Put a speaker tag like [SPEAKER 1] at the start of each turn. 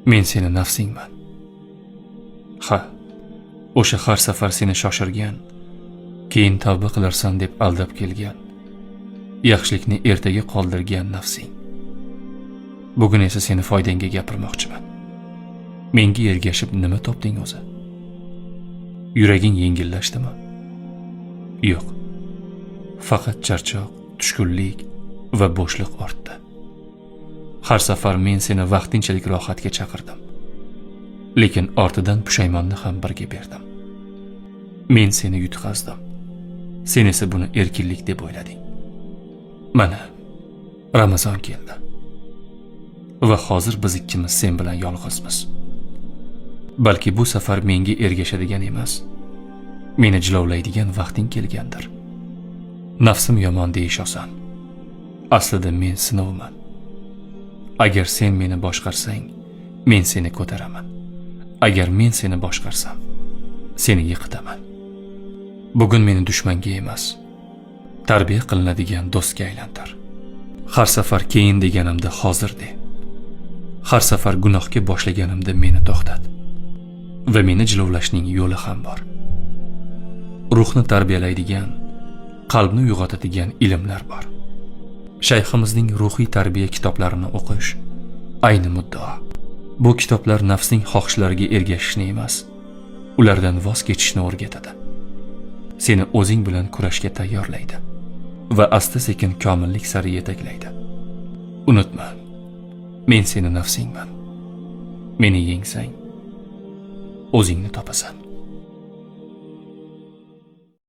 [SPEAKER 1] Men seni nafsingman. Ha, o'sha har safar seni shoshirgan, keyin tavba qilarsan deb aldab kelgan, yaxshilikni ertaga qoldirgan nafsing. Bugun esa seni foydangga gapirmoqchiman. Menga ergashib nima topding o'zi? Yuraging yengillashdimi? Yo'q. Faqat charchoq, tushkunlik va bo'shliq ortdi. Har safar men seni vaqtinchalik rohatga chaqirdim. Lekin ortidan pushaymonni ham birga berdim. Men seni yutqazdim. Sen esa buni erkinlik deb o'ylading. Mana, Ramazon keldi. Va hozir biz ikkimiz sen bilan yolg'izmiz. Balki bu safar menga ergashadigan emas, meni jilovlaydigan vaqting kelgandir. Nafsim yomon deyish oson. Aslida men sinovman. Agar sen meni boshqarsang, men seni ko'taraman. Agar men seni boshqarsam, seni yiqitaman. Bugun meni dushmanga emas, tarbiya qilinadigan do'stga aylantir. Har safar keyin deganimda hozir de. Har safar gunohga boshlaganimda meni to'xtat. Va meni jilovlashning yo'li ham bor. Ruhni tarbiyalaydigan, qalbni uyg'otadigan ilmlar bor. Shayximizning ruhiy tarbiya kitoblarini o'qish ayni muddao. Bu kitoblar nafsning xohishlariga ergashishni emas, ulardan voz kechishni o'rgatadi. Seni o'zing bilan kurashga tayyorlaydi va asta-sekin komillik sari yetaklaydi. Unutma, men seni nafsingman. Meni yengsang, o'zingni topasan.